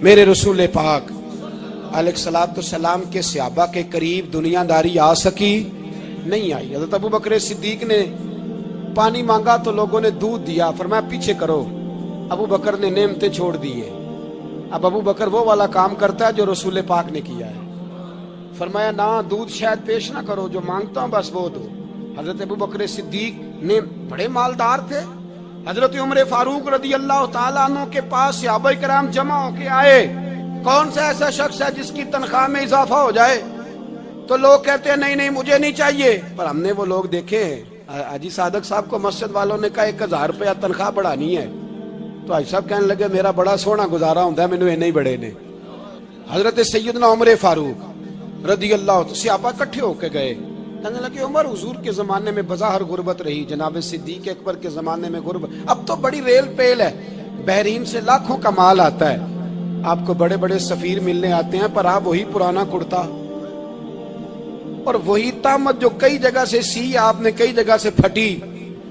میرے رسول پاک علیہ السلام کے صحابہ کے قریب دنیا داری آ سکی نہیں آئی۔ حضرت ابو بکر صدیق نے پانی مانگا تو لوگوں نے دودھ دیا، فرمایا پیچھے کرو، ابو بکر نے نعمتیں چھوڑ دیے۔ اب ابو بکر وہ والا کام کرتا ہے جو رسول پاک نے کیا ہے، فرمایا نہ دودھ شاید پیش نہ کرو، جو مانگتا ہوں بس وہ دو۔ حضرت ابو بکر صدیق نے بڑے مالدار تھے، حضرت عمر فاروق رضی اللہ تعالیٰ عنہ کے پاس صحابہ کرام جمع ہو کے آئے، کون سا ایسا شخص ہے جس کی تنخواہ میں اضافہ ہو جائے؟ تو لوگ کہتے ہیں نہیں نہیں مجھے نہیں چاہیے، پر ہم نے وہ لوگ دیکھے ہیں۔ حاجی صادق صاحب کو مسجد والوں نے کہا 1000 روپیہ تنخواہ بڑھانی ہے، تو حاجی صاحب کہنے لگے میرا بڑا سونا گزارا ہوتا ہے، مینوں یہ نہیں بڑے نے۔ حضرت سیدنا عمر فاروق رضی اللہ عنہ صحابہ اکٹھے ہو کے گئے، کہنے لگے عمر حضور کے زمانے میں بظاہر غربت رہی، جناب صدیق اکبر کے زمانے میں غربت، اب تو بڑی ریل پیل ہے، بحرین سے لاکھوں کا مال آتا ہے، آپ کو بڑے بڑے سفیر ملنے آتے ہیں، پر آپ وہی پرانا کرتا اور وہی طامت جو کئی جگہ سے سی آپ نے کئی جگہ سے پھٹی۔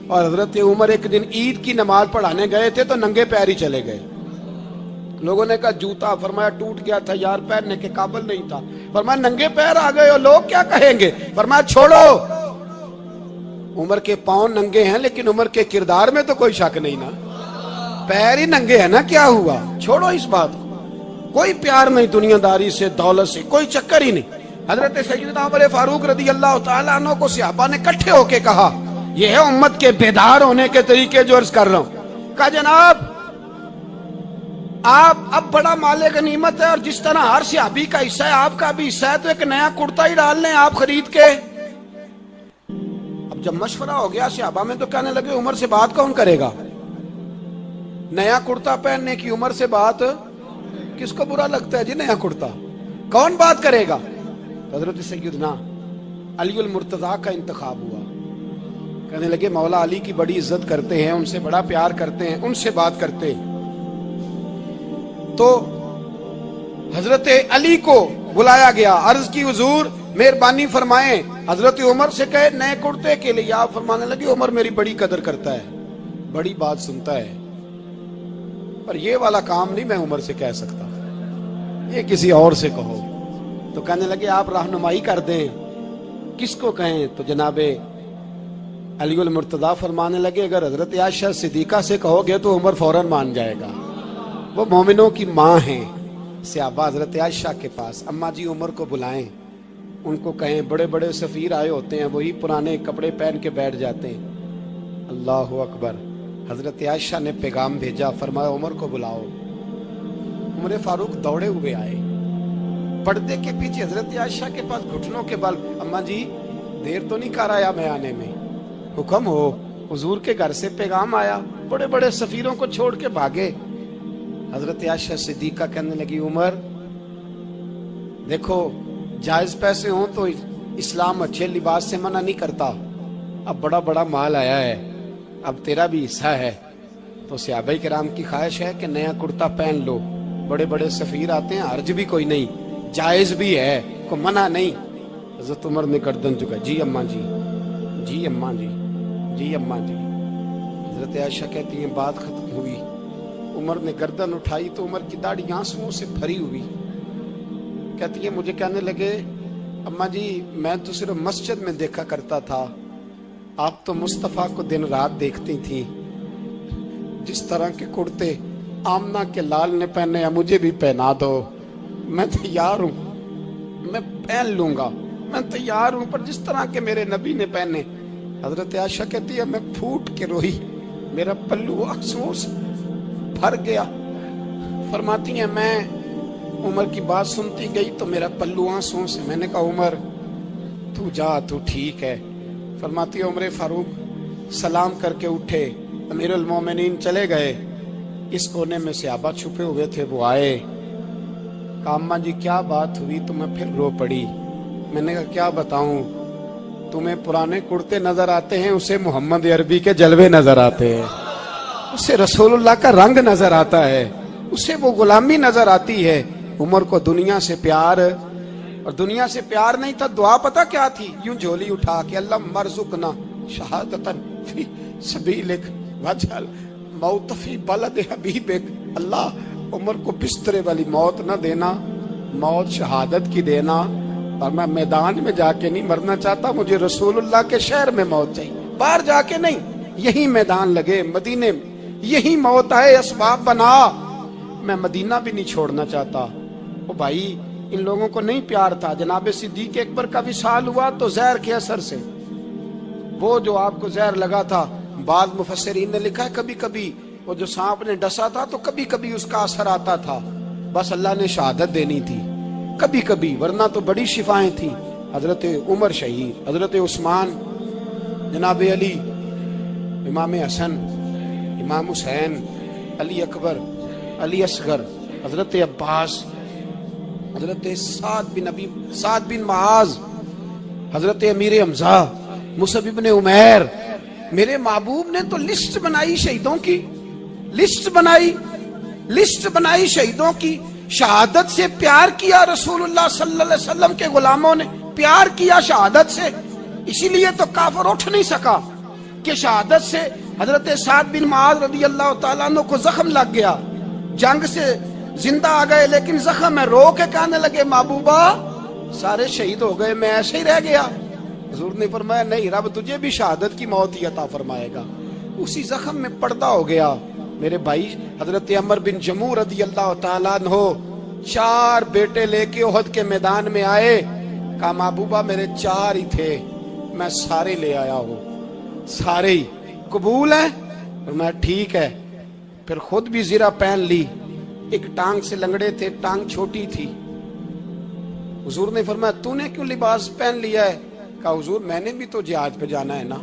اور حضرت عمر ایک دن عید کی نماز پڑھانے گئے تھے تو ننگے پیر ہی چلے گئے، لوگوں نے کہا جوتا، فرمایا ٹوٹ گیا تھا یار، پہننے کے قابل نہیں تھا، فرمایا ننگے پیر آ گئے ہو لوگ کیا کہیں گے، فرمایا چھوڑو، عمر کے پاؤں ننگے ہیں لیکن عمر کے کردار میں تو کوئی شک نہیں نا، پیر ہی ننگے ہیں نا، کیا ہوا، چھوڑو اس بات کو، کوئی پیار نہیں دنیا داری سے، دولت سے کوئی چکر ہی نہیں۔ حضرت سیدنا عمر فاروق رضی اللہ تعالیٰ عنہ کو صحابہ نے اکٹھے ہو کے کہا، یہ ہے امت کے بیدار ہونے کے طریقے جو عرض کر رہا ہوں، کہا جناب آپ اب بڑا مال غنیمت ہے، اور جس طرح ہر صحابی کا حصہ ہے آپ کا بھی حصہ ہے، تو ایک نیا کرتا ہی ڈال لیں آپ خرید کے۔ اب جب مشورہ ہو گیا صحابہ میں تو کہنے لگے عمر سے بات کون کرے گا، نیا کرتا پہننے کی عمر سے بات کس کو برا لگتا ہے جی، نیا کرتا کون بات کرے گا؟ حضرت سیدنا علی المرتضیٰ کا انتخاب ہوا، کہنے لگے مولا علی کی بڑی عزت کرتے ہیں، ان سے بڑا پیار کرتے ہیں، ان سے بات کرتے ہیں۔ تو حضرت علی کو بلایا گیا، عرض کی حضور مہربانی فرمائیں، حضرت عمر سے کہے نئے کرتے کے لیے، آپ فرمانے لگے عمر میری بڑی قدر کرتا ہے، بڑی بات سنتا ہے، پر یہ والا کام نہیں میں عمر سے کہہ سکتا، یہ کسی اور سے کہو۔ تو کہنے لگے آپ رہنمائی کر دیں کس کو کہیں؟ تو جناب علی المرتضیٰ فرمانے لگے اگر حضرت عائشہ صدیقہ سے کہو گے تو عمر فوراً مان جائے گا، وہ مومنوں کی ماں ہیں۔ صحابہ حضرت عائشہ کے پاس، اماں جی عمر کو بلائیں، ان کو کہیں، بڑے بڑے سفیر آئے ہوتے ہیں وہی پرانے کپڑے پہن کے بیٹھ جاتے ہیں۔ اللہ اکبر، حضرت عائشہ نے پیغام بھیجا، فرمایا عمر کو بلاؤ۔ عمر فاروق دوڑے ہوئے آئے، پردے کے پیچھے حضرت عائشہ کے پاس گھٹنوں کے بل، اماں جی دیر تو نہیں کر آیا میں آنے میں، حکم ہو، حضور کے گھر سے پیغام آیا، بڑے بڑے سفیروں کو چھوڑ کے بھاگے۔ حضرت عائشہ صدیقہ کہنے لگی عمر دیکھو جائز پیسے ہوں تو اسلام اچھے لباس سے منع نہیں کرتا، اب بڑا بڑا مال آیا ہے، اب تیرا بھی حصہ ہے، تو صحابہ کرام کی خواہش ہے کہ نیا کرتا پہن لو، بڑے بڑے سفیر آتے ہیں، حرج بھی کوئی نہیں، جائز بھی ہے، کو منع نہیں۔ حضرت عمر نے گردن جھکا، جی اماں جی، جی اماں جی، جی اماں جی۔ حضرت عائشہ کہتی ہیں بات ختم ہوئی، عمر نے گردن اٹھائی تو عمر کی داڑھی آنسوؤں سے بھری ہوئی، کہتی ہے مجھے کہنے لگے اماں جی میں تو صرف مسجد میں دیکھا کرتا تھا، آپ تو مصطفیٰ کو دن رات دیکھتی تھی، جس طرح کے کرتے آمنہ کے لال نے پہنے ہیں مجھے بھی پہنا دو، میں تیار ہوں، میں پہن لوں گا، میں تیار ہوں، پر جس طرح کے میرے نبی نے پہنے۔ حضرت عائشہ کہتی ہے میں پھوٹ کے روئی، میرا پلو آنسوؤں سے بھر گیا۔ فرماتی ہیں میں عمر کی بات سنتی گئی تو میرا پلو آنسوؤں سے، میں نے کہا عمر تو جا، تو ٹھیک ہے۔ فرماتی ہے عمر فاروق سلام کر کے اٹھے، امیر المومنین چلے گئے، اس کونے میں صحابہ چھپے ہوئے تھے، وہ آئے، کہا اماں جی کیا بات ہوئی؟ تو میں پھر رو پڑی، میں نے کہا کیا بتاؤں، تمہیں پرانے کرتے نظر آتے ہیں، اسے محمد عربی کے جلوے نظر آتے ہیں، اسے رسول اللہ کا رنگ نظر آتا ہے، اسے وہ غلامی نظر آتی ہے۔ عمر کو دنیا سے پیار، اور دنیا سے پیار نہیں تھا، دعا پتہ کیا تھی؟ یوں جھولی اٹھا کے اللہ مرزقنا شہادتن فی سبیلک وجعل موت فی بلد حبیبک، اللہ عمر کو بسترے والی موت نہ دینا، موت شہادت کی دینا، اور میں میدان میں جا کے نہیں مرنا چاہتا، مجھے رسول اللہ کے شہر میں موت چاہیے، باہر جا کے نہیں، یہی میدان لگے مدینے میں، یہی موت آئے، اسباب بنا، میں مدینہ بھی نہیں چھوڑنا چاہتا۔ او بھائی، ان لوگوں کو نہیں پیار تھا۔ جناب صدیق اکبر کا وصال ہوا تو زہر کے اثر سے، وہ جو آپ کو زہر لگا تھا، بعض مفسرین نے لکھا ہے کبھی کبھی وہ جو سانپ نے ڈسا تھا تو کبھی کبھی اس کا اثر آتا تھا، بس اللہ نے شہادت دینی تھی کبھی کبھی، ورنہ تو بڑی شفائیں تھیں۔ حضرت عمر شہید، حضرت عثمان، جناب علی، امام حسن، امام حسین، علی اکبر، علی اصغر، حضرت عباس، حضرت سعد بن معاذ، حضرت امیر حمزہ، مصعب بن عمیر۔ میرے محبوب نے تو لسٹ بنائی شہیدوں کی، لسٹ بنائی شہیدوں کی۔ شہادت سے پیار کیا رسول اللہ صلی اللہ علیہ وسلم کے غلاموں نے، پیار کیا شہادت سے، اسی لیے تو کافر اٹھ نہیں سکا کہ شہادت سے حضرت سعد بن معاذ رضی اللہ تعالیٰ عنہ کو زخم لگ گیا، جنگ سے زندہ آ گئے لیکن زخم ہے، رو کے کہنے لگے محبوبہ سارے شہید ہو گئے، میں ایسے ہی رہ گیا۔ حضور نے فرمایا نہیں، رب تجھے بھی شہادت کی موت ہی عطا فرمائے گا۔ اسی زخم میں پردہ ہو گیا۔ میرے بھائی، حضرت عمر بن جموح رضی اللہ تعالیٰ عنہ 4 بیٹے لے کے احد کے میدان میں آئے، کہا محبوبہ میرے 4 ہی تھے، میں سارے لے آیا ہوں، سارے ہی قبول ہیں؟ فرمایا ٹھیک ہے۔ پھر خود بھی زرہ پہن لی، ایک ٹانگ سے لنگڑے تھے، ٹانگ چھوٹی تھی۔ حضور نے فرمایا تو نے کیوں لباس پہن لیا ہے؟ کہا حضور میں نے بھی تو جہاد پہ جانا ہے نا۔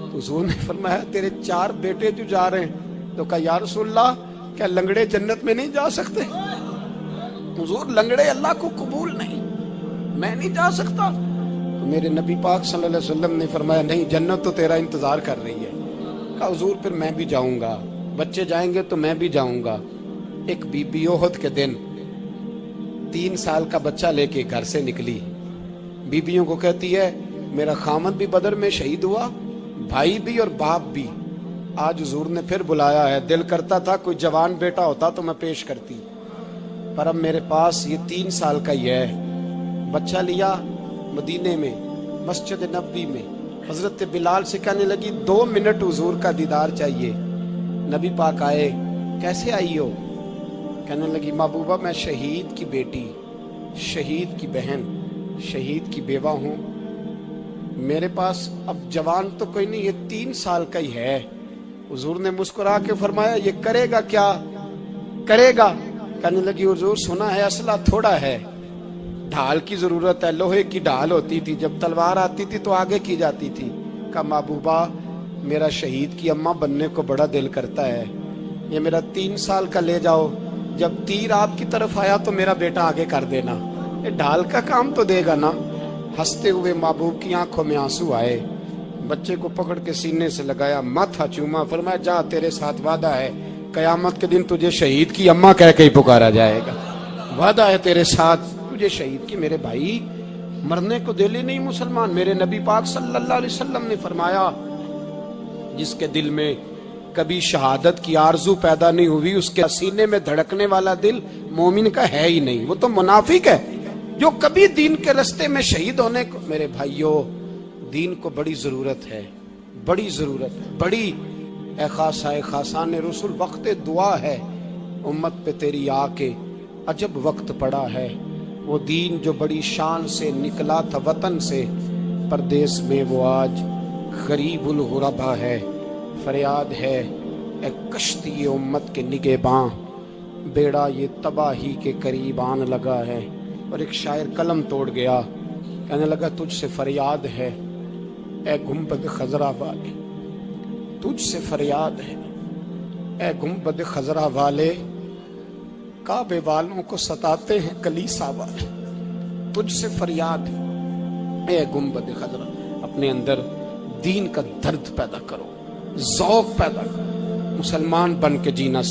تو حضور نے فرمایا تیرے 4 بیٹے جو جا رہے ہیں، تو کہا یا رسول اللہ کیا لنگڑے جنت میں نہیں جا سکتے؟ حضور لنگڑے اللہ کو قبول نہیں، میں نہیں جا سکتا۔ تو میرے نبی پاک صلی اللہ علیہ وسلم نے فرمایا نہیں، جنت تو تیرا انتظار کر رہی ہے۔ کہا حضور پھر میں بھی جاؤں گا، بچے جائیں گے تو میں بھی جاؤں گا۔ ایک بی بی احد کے دن 3 سال کا بچہ لے کے گھر سے نکلی، بیبیوں کو کہتی ہے میرا خامد بھی بدر میں شہید ہوا، بھائی بھی اور باپ بھی، آج حضور نے پھر بلایا ہے، دل کرتا تھا کوئی جوان بیٹا ہوتا تو میں پیش کرتی، پر اب میرے پاس یہ 3 سال کا ہی ہے۔ بچہ لیا، مدینے میں مسجد نبوی میں حضرت بلال سے کہنے لگی 2 منٹ حضور کا دیدار چاہیے۔ نبی پاک آئے، کیسے آئی ہو؟ کہنے لگی محبوبہ میں شہید کی بیٹی، شہید کی بہن، شہید کی بیوہ ہوں، میرے پاس اب جوان تو کوئی نہیں، یہ 3 سال کا ہی ہے۔ حضور نے مسکرا کے فرمایا یہ کرے گا کیا کرے گا؟ کہنے لگی حضور سنا ہے اسلحہ تھوڑا ہے، ڈھال کی ضرورت ہے، لوہے کی ڈھال ہوتی تھی، جب تلوار آتی تھی تو آگے کی جاتی تھی۔ کہا محبوبہ میرا شہید کی اماں بننے کو بڑا دل کرتا ہے، یہ میرا 3 سال کا لے جاؤ، جب تیر آپ کی طرف آیا تو میرا بیٹا آگے کر دینا، یہ ڈھال کا کام تو دے گا نا۔ ہنستے ہوئے محبوب کی آنکھوں میں آنسو آئے، بچے کو پکڑ کے سینے سے لگایا، ماتھا چوما، فرمایا جا تیرے ساتھ وعدہ ہے، قیامت کے دن تجھے شہید کی اماں کہہ کے ہی پکارا جائے گا، وعدہ ہے تیرے ساتھ تجھے شہید کی۔ میرے بھائی مرنے کو دل ہی نہیں مسلمان۔ میرے نبی پاک صلی اللہ علیہ وسلم نے فرمایا جس کے دل میں کبھی شہادت کی آرزو پیدا نہیں ہوئی، اس کے سینے میں دھڑکنے والا دل مومن کا ہے ہی نہیں، وہ تو منافق ہے۔ جو کبھی دین کے رستے میں شہید ہونے کو، میرے بھائیوں دین کو بڑی ضرورت ہے، بڑی ضرورت ہے، بڑی۔ اے خاصان رسول وقت دعا ہے، امت پہ تیری آ کے عجب وقت پڑا ہے، وہ دین جو بڑی شان سے نکلا تھا وطن سے، پردیس میں وہ آج غریب الغربا ہے۔ فریاد ہے اے کشتی امت کے نگہباں، بیڑا یہ تباہی کے قریب آن لگا ہے۔ اور ایک شاعر قلم توڑ گیا، کہنے لگا تجھ سے فریاد ہے اے گنبد خضرا والے، تجھ سے فریاد ہے اے گنبد خضرا والے، کعبے والوں کو ستاتے ہیں کلیسا والے، تجھ سے فریاد ہے اے گنبد خضرا۔ اپنے اندر دین کا درد پیدا کرو، ذوق پیدا کرو، مسلمان بن کے جینا